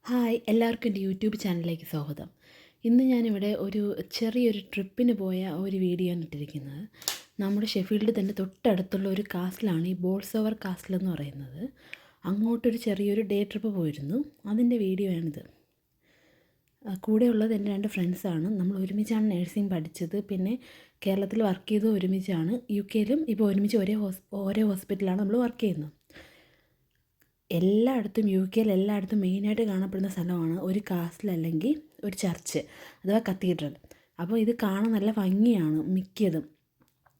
Hi എല്ലാവർക്കും എൻ്റെ YouTube ചാനലിലേക്ക് സ്വാഗതം. ഇന്ന് ഞാനിവിടെ ഒരു ചെറിയൊരു ട്രിപ്പിന് പോയ ഒരു വീഡിയോ ആണ് ഇട്ടിരിക്കുന്നത്. നമ്മുടെ ഷെഫീൽഡ് തന്നെ തൊട്ടടുത്തുള്ള ഒരു കാസിലാണ് ഈ ബോൾസോവർ കാസിൽ എന്ന് പറയുന്നത്. അങ്ങോട്ടൊരു ചെറിയൊരു ഡേ ട്രിപ്പ് പോയിരുന്നു. അതിൻ്റെ വീഡിയോ ആണിത്. കൂടെയുള്ളത് എൻ്റെ 2 ഫ്രണ്ട്സാണ്. നമ്മൾ ഒരുമിച്ചാണ് നഴ്സിംഗ് പഠിച്ചത്. പിന്നെ കേരളത്തിൽ വർക്ക് ചെയ്തത് ഒരുമിച്ചാണ്. UK-ലും ഇപ്പോൾ ഒരുമിച്ച് ഒരേ ഹോസ്പിറ്റലാണ് നമ്മൾ വർക്ക് ചെയ്യുന്നത്. എല്ലായിടത്തും UK-യിൽ എല്ലായിടത്തും മെയിനായിട്ട് കാണപ്പെടുന്ന സ്ഥലമാണ് ഒരു കാസിൽ അല്ലെങ്കിൽ ഒരു ചർച്ച് അഥവാ കത്തീഡ്രൽ. അപ്പോൾ ഇത് കാണാൻ നല്ല ഭംഗിയാണ് മിക്കതും.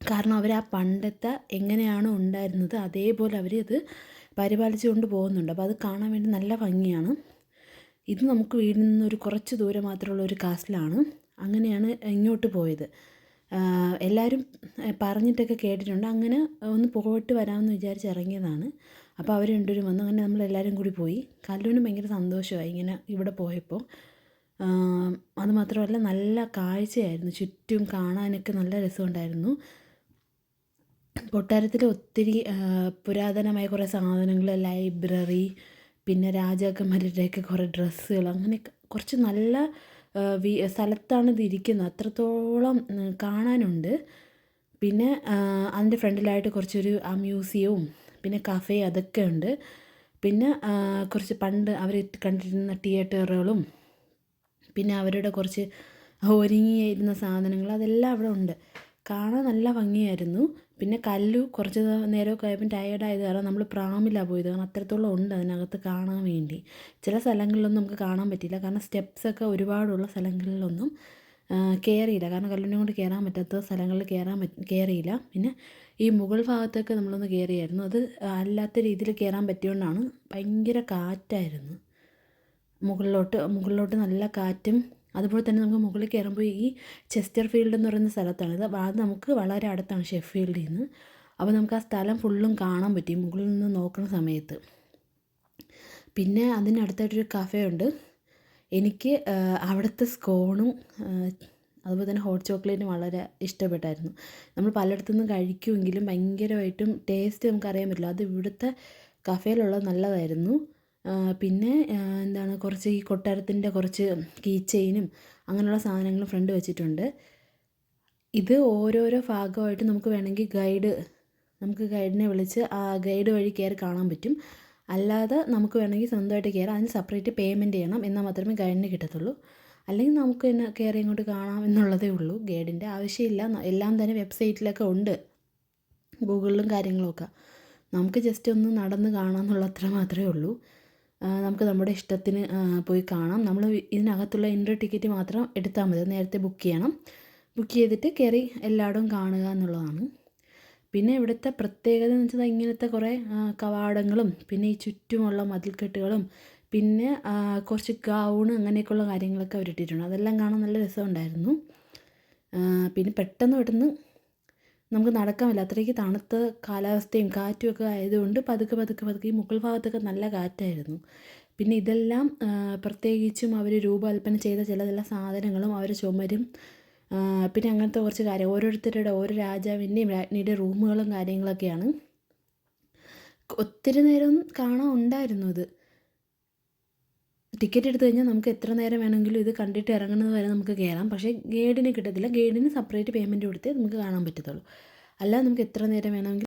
കാരണം അവർ ആ പണ്ടത്തെ എങ്ങനെയാണോ ഉണ്ടായിരുന്നത് അതേപോലെ അവർ ഇത് പരിപാലിച്ചു കൊണ്ട് പോകുന്നുണ്ട്. അപ്പോൾ അത് കാണാൻ വേണ്ടി നല്ല ഭംഗിയാണ്. ഇത് നമുക്ക് വീട്ടിൽ നിന്നൊരു കുറച്ച് ദൂരം മാത്രമുള്ള ഒരു കാസിലാണ്. അങ്ങനെയാണ് ഇങ്ങോട്ട് പോയത്. എല്ലാവരും പറഞ്ഞിട്ടൊക്കെ കേട്ടിട്ടുണ്ട്. അങ്ങനെ ഒന്ന് പോയിട്ട് വരാമെന്ന് വിചാരിച്ച് ഇറങ്ങിയതാണ്. അപ്പോൾ അവർ രണ്ടുപേരും വന്നു. അങ്ങനെ നമ്മളെല്ലാവരും കൂടി പോയി. കല്ലുവിന് ഭയങ്കര സന്തോഷമായി ഇങ്ങനെ ഇവിടെ പോയപ്പോൾ. അതുമാത്രമല്ല നല്ല കാഴ്ചയായിരുന്നു, ചുറ്റും കാണാനൊക്കെ നല്ല രസമുണ്ടായിരുന്നു. കൊട്ടാരത്തിൽ ഒത്തിരി പുരാതനമായ കുറേ സാധനങ്ങൾ, ലൈബ്രറി, പിന്നെ രാജാക്കന്മാരുടെയൊക്കെ കുറേ ഡ്രസ്സുകൾ, അങ്ങനെ കുറച്ച് നല്ല സ്ഥലത്താണ് ഇതിരിക്കുന്നത്. അത്രത്തോളം കാണാനുണ്ട്. പിന്നെ അതിൻ്റെ ഫ്രണ്ടിലായിട്ട് കുറച്ചൊരു മ്യൂസിയവും പിന്നെ കഫേ അതൊക്കെ ഉണ്ട്. പിന്നെ കുറച്ച് പണ്ട് അവർ കണ്ടിരുന്ന തിയേറ്ററുകളും പിന്നെ അവരുടെ കുറച്ച് ഒരുങ്ങിയിരുന്ന സാധനങ്ങൾ അതെല്ലാം അവിടെ ഉണ്ട്. കാണാൻ നല്ല ഭംഗിയായിരുന്നു. പിന്നെ കല്ലു കുറച്ച് നേരമൊക്കെ ആയപ്പോൾ ടയേർഡായത് കാരണം നമ്മൾ പ്രാമിലാണ് പോയത്. കാരണം അത്രത്തോളം ഉണ്ട് അതിനകത്ത് കാണാൻ വേണ്ടി. ചില സ്ഥലങ്ങളിലൊന്നും നമുക്ക് കാണാൻ പറ്റിയില്ല. കാരണം സ്റ്റെപ്സൊക്കെ ഒരുപാടുള്ള സ്ഥലങ്ങളിലൊന്നും കയറിയില്ല. കാരണം കല്ലിനെ കൊണ്ട് കയറാൻ പറ്റാത്ത സ്ഥലങ്ങളിൽ കയറിയില്ല. പിന്നെ ഈ മുകൾ ഭാഗത്തൊക്കെ നമ്മളൊന്ന് കയറിയായിരുന്നു. അത് അല്ലാത്ത രീതിയിൽ കയറാൻ പറ്റിയോണ്ടാണ്. ഭയങ്കര കാറ്റായിരുന്നു. മുകളിലോട്ട് നല്ല കാറ്റും. അതുപോലെ തന്നെ നമുക്ക് മുകളിൽ കയറുമ്പോൾ ഈ ചെസ്റ്റർഫീൽഡ് എന്ന് പറയുന്ന സ്ഥലത്താണ് ഇത്. അത് നമുക്ക് വളരെ അടുത്താണ് ഷെഫീൽഡിൽ നിന്ന്. അപ്പോൾ നമുക്ക് ആ സ്ഥലം ഫുള്ളും കാണാൻ പറ്റി മുകളിൽ നിന്ന് നോക്കുന്ന സമയത്ത്. പിന്നെ അതിനടുത്തായിട്ടൊരു കഫേ ഉണ്ട്. എനിക്ക് അവിടുത്തെ സ്കോണും അതുപോലെ തന്നെ ഹോട്ട് ചോക്ലേറ്റും വളരെ ഇഷ്ടപ്പെട്ടായിരുന്നു. നമ്മൾ പലയിടത്തുനിന്നും കഴിക്കുമെങ്കിലും ഭയങ്കരമായിട്ടും ടേസ്റ്റ് നമുക്കറിയാൻ പറ്റില്ല. അത് ഇവിടുത്തെ കഫേയിലുള്ളത് നല്ലതായിരുന്നു. പിന്നെ എന്താണ് കുറച്ച് ഈ കൊട്ടാരത്തിൻ്റെ കുറച്ച് കീ ചെയിനും അങ്ങനെയുള്ള സാധനങ്ങളും ഫ്രണ്ട് വെച്ചിട്ടുണ്ട്. ഇത് ഓരോരോ ഭാഗമായിട്ട് നമുക്ക് വേണമെങ്കിൽ ഗൈഡിനെ വിളിച്ച് ആ ഗൈഡ് വഴി കയറി കാണാൻ പറ്റും. അല്ലാതെ നമുക്ക് വേണമെങ്കിൽ സ്വന്തമായിട്ട് കയറാം. അതിന് സെപ്പറേറ്റ് പേയ്മെൻറ്റ് ചെയ്യണം. എന്നാൽ മാത്രമേ ഗൈഡിന് കിട്ടത്തുള്ളൂ. അല്ലെങ്കിൽ നമുക്ക് തന്നെ കയറി ഇങ്ങോട്ട് കാണാം എന്നുള്ളതേ ഉള്ളൂ. ഗൈഡിൻ്റെ ആവശ്യമില്ല. എല്ലാം തന്നെ വെബ്സൈറ്റിലൊക്കെ ഉണ്ട്, ഗൂഗിളിലും കാര്യങ്ങളുമൊക്കെ. നമുക്ക് ജസ്റ്റ് ഒന്ന് നടന്ന് കാണാമെന്നുള്ള അത്ര മാത്രമേ ഉള്ളൂ. നമുക്ക് നമ്മുടെ ഇഷ്ടത്തിന് പോയി കാണാം. നമ്മൾ ഇതിനകത്തുള്ള എൻട്രി ടിക്കറ്റ് മാത്രം എടുത്താൽ മതി. നേരത്തെ ബുക്ക് ചെയ്യണം. ബുക്ക് ചെയ്തിട്ട് കയറി എല്ലായിടവും കാണുക എന്നുള്ളതാണ്. പിന്നെ ഇവിടുത്തെ പ്രത്യേകത എന്ന് വെച്ചാൽ ഇങ്ങനത്തെ കുറേ കവാടങ്ങളും പിന്നെ ഈ ചുറ്റുമുള്ള മതിൽക്കെട്ടുകളും പിന്നെ കുറച്ച് ഗൗണ് അങ്ങനെയൊക്കെയുള്ള കാര്യങ്ങളൊക്കെ അവരിട്ടിട്ടുണ്ട്. അതെല്ലാം കാണാൻ നല്ല രസമുണ്ടായിരുന്നു. പിന്നെ പെട്ടെന്ന് നമുക്ക് നടക്കാൻ പറ്റില്ല. അത്രയ്ക്ക് തണുത്ത കാലാവസ്ഥയും കാറ്റും ഒക്കെ ആയതുകൊണ്ട് പതുക്കെ ഈ മുകൾ ഭാഗത്തൊക്കെ നല്ല കാറ്റായിരുന്നു. പിന്നെ ഇതെല്ലാം പ്രത്യേകിച്ചും അവർ രൂപകൽപ്പന ചെയ്ത ചില സാധനങ്ങളും അവരുടെ ചുമരും പിന്നെ അങ്ങനത്തെ കുറച്ച് കാര്യം ഓരോരുത്തരുടെ ഓരോ രാജാവിൻ്റെയും രാജ്ഞിയുടെ റൂമുകളും കാര്യങ്ങളൊക്കെയാണ്. ഒത്തിരി നേരം കാണാൻ ഉണ്ടായിരുന്നു. ഇത് ടിക്കറ്റ് എടുത്തു കഴിഞ്ഞാൽ നമുക്ക് എത്ര നേരം വേണമെങ്കിലും ഇത് കണ്ടിട്ട് ഇറങ്ങുന്നത് വരെ നമുക്ക് കയറാം. പക്ഷേ ഗൈഡിന് കിട്ടത്തില്ല. ഗൈഡിന് സെപ്പറേറ്റ് പേയ്മെൻറ്റ് കൊടുത്തേ നമുക്ക് കാണാൻ പറ്റത്തുള്ളൂ. അല്ലാതെ നമുക്ക് എത്ര നേരം വേണമെങ്കിലും